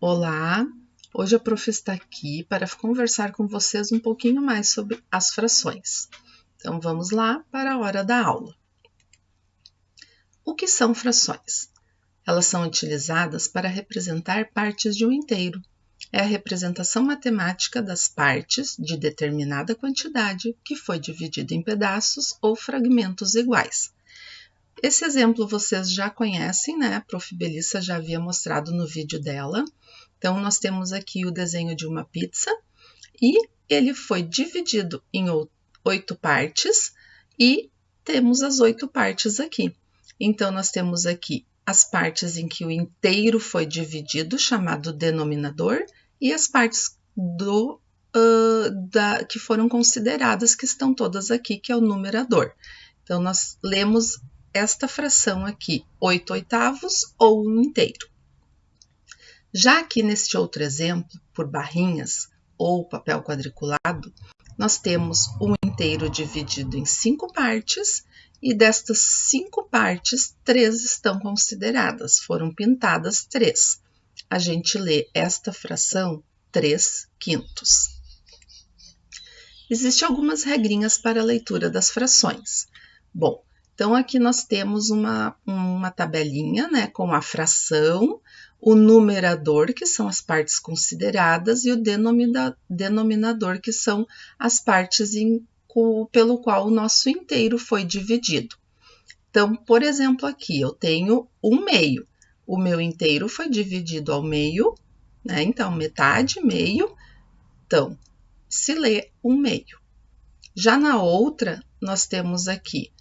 Olá, hoje a prof está aqui para conversar com vocês um pouquinho mais sobre as frações. Então vamos lá para a hora da aula. O que são frações? Elas são utilizadas para representar partes de um inteiro. É a representação matemática das partes de determinada quantidade que foi dividida em pedaços ou fragmentos iguais. Esse exemplo vocês já conhecem, né? A prof. Belissa já havia mostrado no vídeo dela. Então, nós temos aqui o desenho de uma pizza e ele foi dividido em 8 partes e temos as 8 partes aqui. Então, nós temos aqui as partes em que o inteiro foi dividido, chamado denominador, e as partes que foram consideradas, que estão todas aqui, que é o numerador. Então, nós lemos esta fração aqui, 8/8 ou 1 inteiro. Já aqui neste outro exemplo, por barrinhas ou papel quadriculado, nós temos um inteiro dividido em 5 partes e destas 5 partes, 3 estão consideradas, foram pintadas 3. A gente lê esta fração 3/5. Existem algumas regrinhas para a leitura das frações. Bom, então, aqui nós temos uma tabelinha, né, com a fração, o numerador, que são as partes consideradas, e o denominador, que são as partes pelo qual o nosso inteiro foi dividido. Então, por exemplo, aqui eu tenho 1/2. O meu inteiro foi dividido ao meio, né? Então, metade, meio. Então, se lê 1/2. Já na outra, nós temos aqui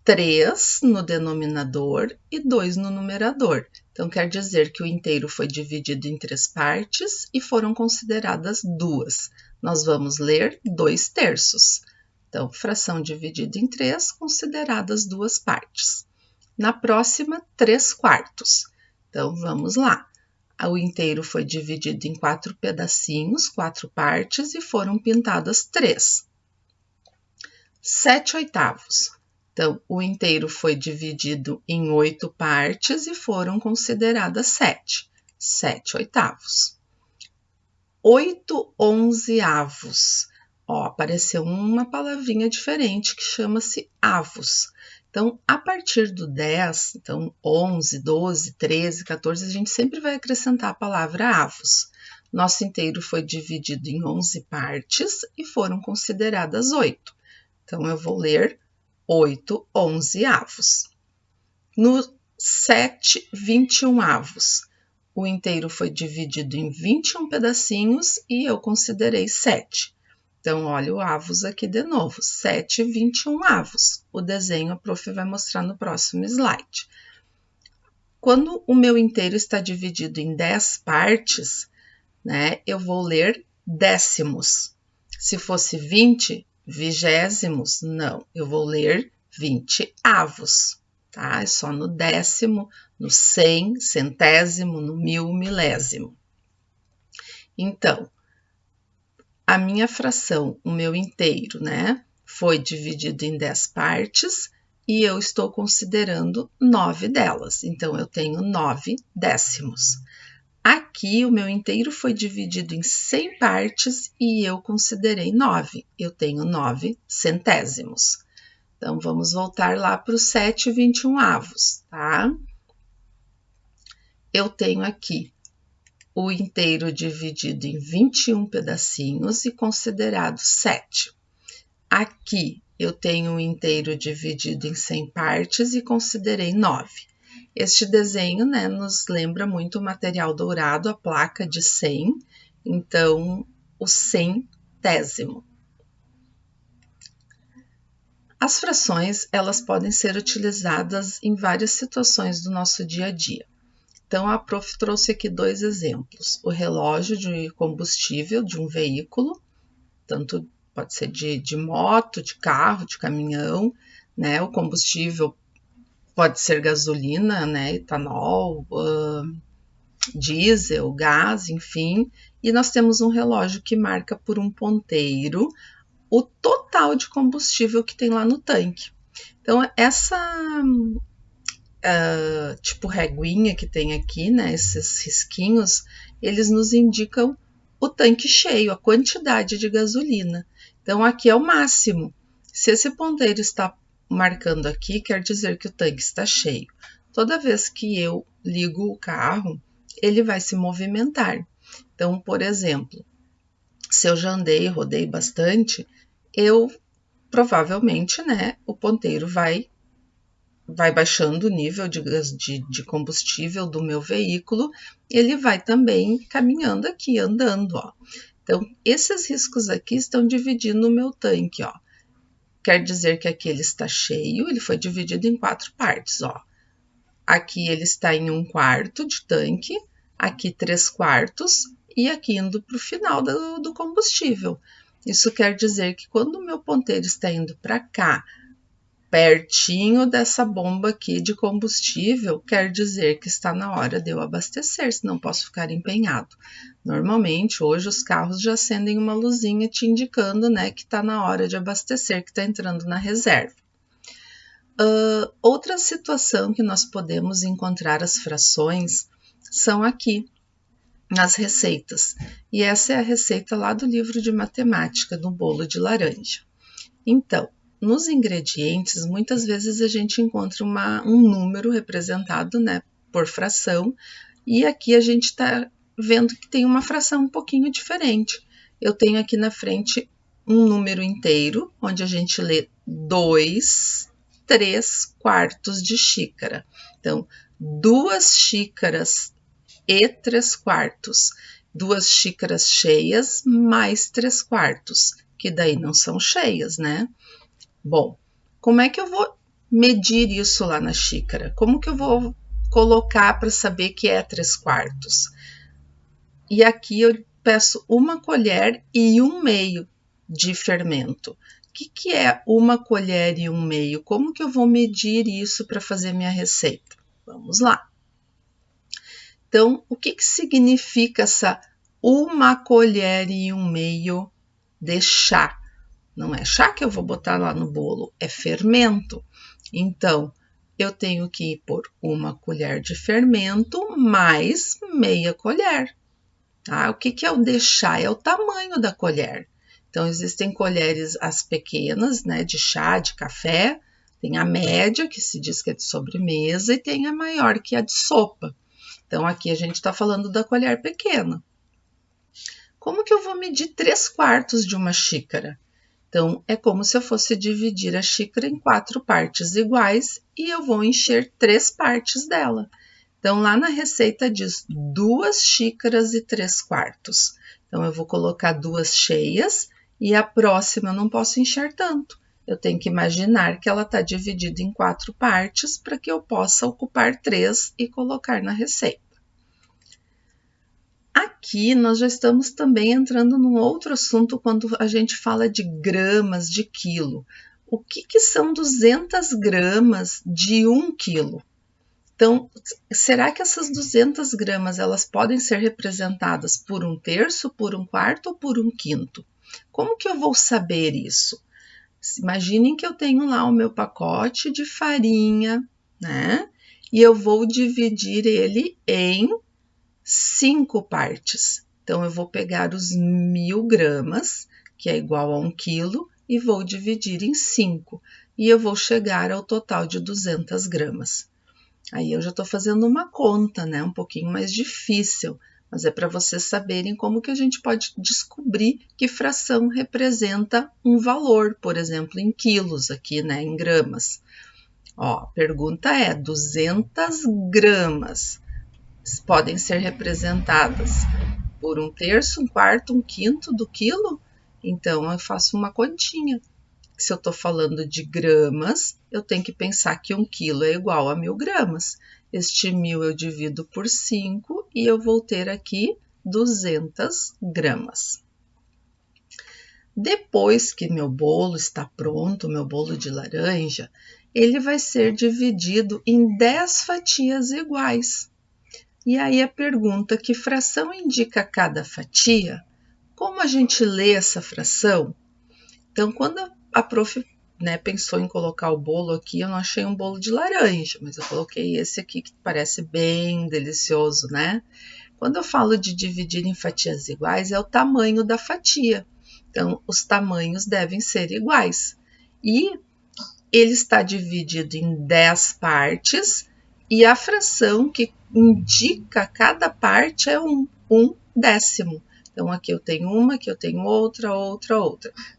3 no denominador e 2 no numerador. Então, quer dizer que o inteiro foi dividido em 3 partes e foram consideradas 2. Nós vamos ler 2/3. Então, fração dividida em 3, consideradas 2 partes. Na próxima, 3/4. Então, vamos lá. O inteiro foi dividido em 4 pedacinhos, 4 partes, e foram pintadas 3. 7/8. Então, o inteiro foi dividido em 8 partes e foram consideradas 7. 7/8. 8/11. Ó, apareceu uma palavrinha diferente que chama-se avos. Então, a partir do 10, então 11, 12, 13, 14, a gente sempre vai acrescentar a palavra avos. Nosso inteiro foi dividido em 11 partes e foram consideradas 8. Então, eu vou ler 8/11. No 7/21. O inteiro foi dividido em 21 pedacinhos e eu considerei 7. Então, olha o avos aqui de novo, 7/21. O desenho a prof vai mostrar no próximo slide. Quando o meu inteiro está dividido em 10 partes, né, eu vou ler décimos. Se fosse 20, vigésimos, não, eu vou ler 20avos, tá? É só no décimo, no 100, centésimo, no mil, milésimo. Então, a minha fração, o meu inteiro, né, foi dividido em 10 partes e eu estou considerando 9 delas. Então, eu tenho 9 décimos. Aqui, o meu inteiro foi dividido em 100 partes e eu considerei 9. Eu tenho 9 centésimos. Então, vamos voltar lá para os 7/21, tá? Eu tenho aqui o inteiro dividido em 21 pedacinhos e considerado 7. Aqui, eu tenho o inteiro dividido em 100 partes e considerei 9. Este desenho, né, nos lembra muito o material dourado, a placa de 100, então, o centésimo. As frações, elas podem ser utilizadas em várias situações do nosso dia a dia. Então, a prof trouxe aqui 2 exemplos. O relógio de combustível de um veículo, tanto pode ser de moto, de carro, de caminhão, né? O combustível pode ser gasolina, né? Etanol, diesel, gás, enfim. E nós temos um relógio que marca por um ponteiro o total de combustível que tem lá no tanque. Então, essa tipo reguinha que tem aqui, né? Esses risquinhos, eles nos indicam o tanque cheio, a quantidade de gasolina. Então, aqui é o máximo. Se esse ponteiro está marcando aqui, quer dizer que o tanque está cheio. Toda vez que eu ligo o carro, ele vai se movimentar. Então, por exemplo, se eu já andei, rodei bastante, eu provavelmente, né, o ponteiro vai baixando o nível de combustível do meu veículo, ele vai também caminhando aqui, andando, ó. Então, esses riscos aqui estão dividindo o meu tanque, ó. Quer dizer que aqui ele está cheio, ele foi dividido em 4 partes, ó. Aqui ele está em 1/4 de tanque, aqui 3/4 e aqui indo para o final do combustível. Isso quer dizer que quando o meu ponteiro está indo para cá, pertinho dessa bomba aqui de combustível, quer dizer que está na hora de eu abastecer, senão posso ficar empenhado. Normalmente, hoje, os carros já acendem uma luzinha te indicando, né, que está na hora de abastecer, que está entrando na reserva. Outra situação que nós podemos encontrar as frações são aqui, nas receitas. E essa é a receita lá do livro de matemática, do bolo de laranja. Então, nos ingredientes, muitas vezes a gente encontra um número representado, né, por fração, e aqui a gente está vendo que tem uma fração um pouquinho diferente. Eu tenho aqui na frente um número inteiro, onde a gente lê 2 3/4 de xícara. Então, 2 xícaras e 3/4. 2 xícaras cheias mais 3/4, que daí não são cheias, né? Bom, como é que eu vou medir isso lá na xícara? Como que eu vou colocar para saber que é 3/4? E aqui eu peço 1 colher e 1/2 de fermento. O que é 1 colher e 1/2? Como que eu vou medir isso para fazer minha receita? Vamos lá. Então, o que significa essa 1 colher e 1/2 de chá? Não é chá que eu vou botar lá no bolo, é fermento. Então, eu tenho que pôr 1 colher de fermento mais meia colher. Tá? O que é o de chá? É o tamanho da colher. Então, existem colheres as pequenas, né, de chá, de café, tem a média, que se diz que é de sobremesa, e tem a maior, que é a de sopa. Então, aqui a gente está falando da colher pequena. Como que eu vou medir 3/4 de uma xícara? Então, é como se eu fosse dividir a xícara em 4 partes iguais e eu vou encher 3 partes dela. Então, lá na receita diz 2 xícaras e 3/4. Então, eu vou colocar 2 cheias e a próxima eu não posso encher tanto. Eu tenho que imaginar que ela está dividida em 4 partes para que eu possa ocupar 3 e colocar na receita. Aqui nós já estamos também entrando num outro assunto quando a gente fala de gramas de quilo. O que são 200 gramas de 1 quilo? Então, será que essas 200 gramas elas podem ser representadas por 1/3, por 1/4 ou por 1/5? Como que eu vou saber isso? Imaginem que eu tenho lá o meu pacote de farinha, né? E eu vou dividir ele em 5 partes. Então, eu vou pegar os 1000 gramas, que é igual a 1 quilo, e vou dividir em 5. E eu vou chegar ao total de 200 gramas. Aí eu já estou fazendo uma conta, né? Um pouquinho mais difícil, mas é para vocês saberem como que a gente pode descobrir que fração representa um valor, por exemplo, em quilos aqui, né? Em gramas. Ó, a pergunta é: 200 gramas podem ser representadas por 1/3, 1/4, 1/5 do quilo? Então, eu faço uma continha. Se eu estou falando de gramas, eu tenho que pensar que 1 quilo é igual a 1000 gramas. Este 1000 eu divido por 5 e eu vou ter aqui 200 gramas. Depois que meu bolo está pronto, meu bolo de laranja, ele vai ser dividido em 10 fatias iguais. E aí a pergunta: que fração indica cada fatia? Como a gente lê essa fração? Então, quando a prof, né, pensou em colocar o bolo aqui, eu não achei um bolo de laranja, mas eu coloquei esse aqui que parece bem delicioso, né? Quando eu falo de dividir em fatias iguais, é o tamanho da fatia. Então, os tamanhos devem ser iguais. E ele está dividido em 10 partes e a fração que indica cada parte é um décimo. Então, aqui eu tenho uma, aqui eu tenho outra.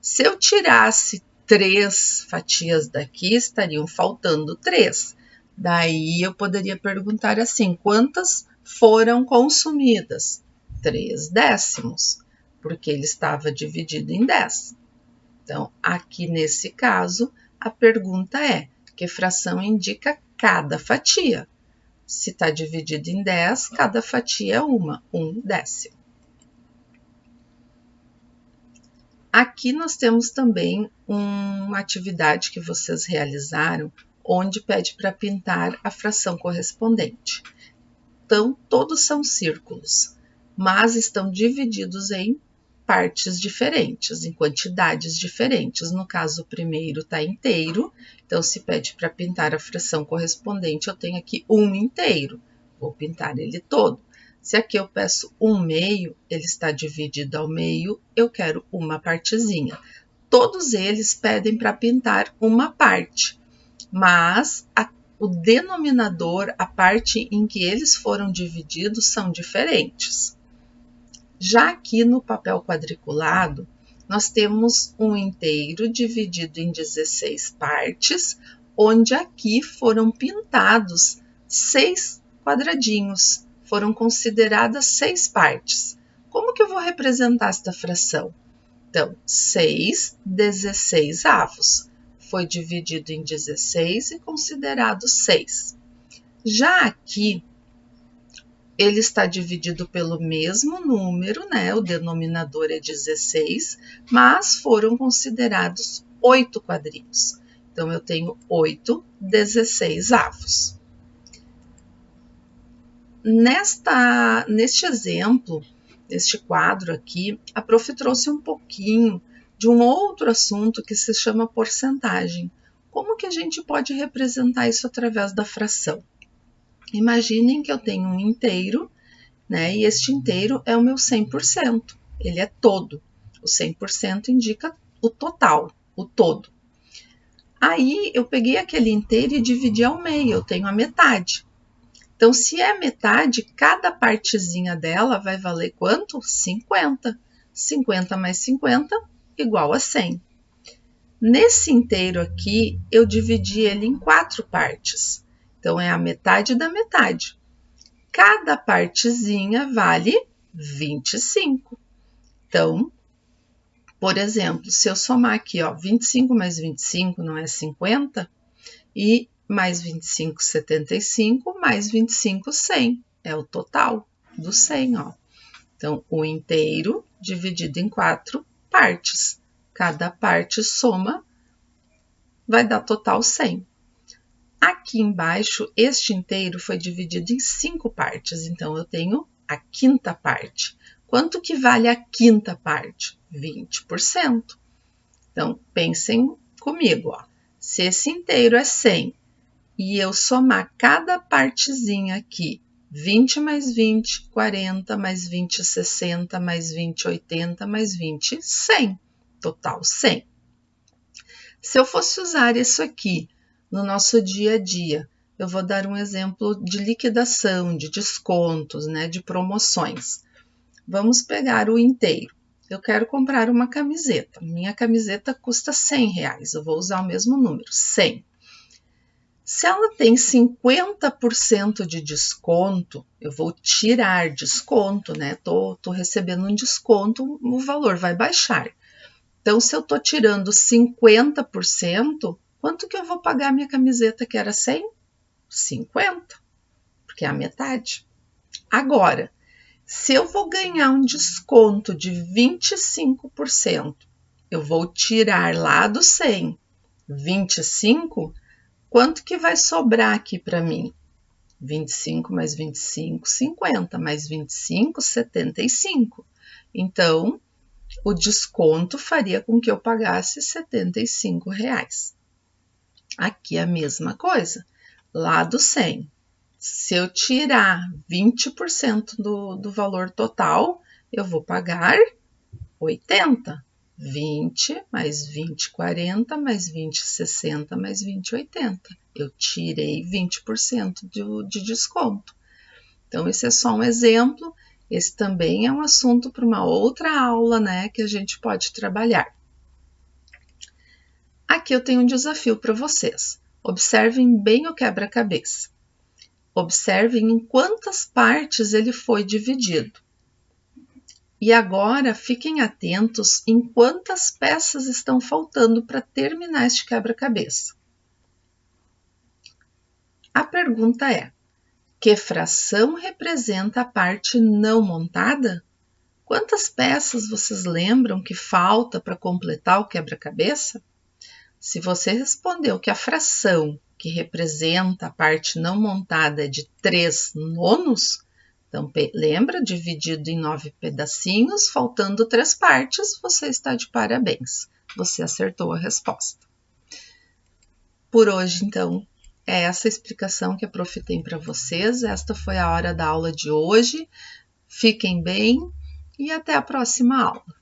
Se eu tirasse 3 fatias daqui, estariam faltando 3. Daí eu poderia perguntar assim, quantas foram consumidas? 3 décimos, porque ele estava dividido em 10. Então, aqui nesse caso, a pergunta é, que fração indica cada fatia? Se está dividido em 10, cada fatia é um décimo. Aqui nós temos também uma atividade que vocês realizaram, onde pede para pintar a fração correspondente. Então, todos são círculos, mas estão divididos em partes diferentes, em quantidades diferentes. No caso, o primeiro está inteiro, então se pede para pintar a fração correspondente, eu tenho aqui um inteiro, vou pintar ele todo. Se aqui eu peço um meio, ele está dividido ao meio, eu quero uma partezinha. Todos eles pedem para pintar uma parte, mas o denominador, a parte em que eles foram divididos, são diferentes. Já aqui no papel quadriculado, nós temos um inteiro dividido em 16 partes, onde aqui foram pintados 6 quadradinhos, foram consideradas 6 partes. Como que eu vou representar esta fração? Então, 6 16avos. Foi dividido em 16 e considerado 6. Já aqui, ele está dividido pelo mesmo número, né? O denominador é 16, mas foram considerados 8 quadrinhos. Então, eu tenho 8 16avos. Neste exemplo, neste quadro aqui, a prof trouxe um pouquinho de um outro assunto que se chama porcentagem. Como que a gente pode representar isso através da fração? Imaginem que eu tenho um inteiro, né? E este inteiro é o meu 100%. Ele é todo. O 100% indica o total, o todo. Aí eu peguei aquele inteiro e dividi ao meio, eu tenho a metade. Então, se é metade, cada partezinha dela vai valer quanto? 50. 50 mais 50 igual a 100. Nesse inteiro aqui, eu dividi ele em 4 partes. Então, é a metade da metade. Cada partezinha vale 25. Então, por exemplo, se eu somar aqui, ó, 25 mais 25 não é 50, e mais 25, 75, mais 25, 100. É o total do 100, ó. Então, o inteiro dividido em 4 partes. Cada parte soma, vai dar total 100. Aqui embaixo, este inteiro foi dividido em 5 partes, então eu tenho a quinta parte. Quanto que vale a quinta parte? 20%. Então, pensem comigo, ó. Se esse inteiro é 100 e eu somar cada partezinha aqui, 20 mais 20, 40, mais 20, 60, mais 20, 80, mais 20, 100. Total 100. Se eu fosse usar isso aqui no nosso dia a dia, eu vou dar um exemplo de liquidação, de descontos, né, de promoções. Vamos pegar o inteiro. Eu quero comprar uma camiseta. Minha camiseta custa R$100. Eu vou usar o mesmo número, 100. Se ela tem 50% de desconto, eu vou tirar desconto, né? Tô recebendo um desconto, o valor vai baixar. Então, se eu tô tirando 50%, quanto que eu vou pagar a minha camiseta que era 100? 50, porque é a metade. Agora, se eu vou ganhar um desconto de 25%, eu vou tirar lá do 100, 25, quanto que vai sobrar aqui para mim? 25 mais 25, 50, mais 25, 75. Então, o desconto faria com que eu pagasse R$75. Aqui a mesma coisa, lado 100. Se eu tirar 20% do valor total, eu vou pagar 80. 20 mais 20, 40, mais 20, 60, mais 20, 80. Eu tirei 20% de desconto. Então, esse é só um exemplo. Esse também é um assunto para uma outra aula, né, que a gente pode trabalhar. Aqui eu tenho um desafio para vocês. Observem bem o quebra-cabeça. Observem em quantas partes ele foi dividido. E agora fiquem atentos em quantas peças estão faltando para terminar este quebra-cabeça. A pergunta é: que fração representa a parte não montada? Quantas peças vocês lembram que falta para completar o quebra-cabeça? Se você respondeu que a fração que representa a parte não montada é de 3/9, então lembra, dividido em 9 pedacinhos, faltando 3 partes, você está de parabéns. Você acertou a resposta. Por hoje, então, é essa a explicação que a prof tem para vocês. Esta foi a hora da aula de hoje. Fiquem bem e até a próxima aula.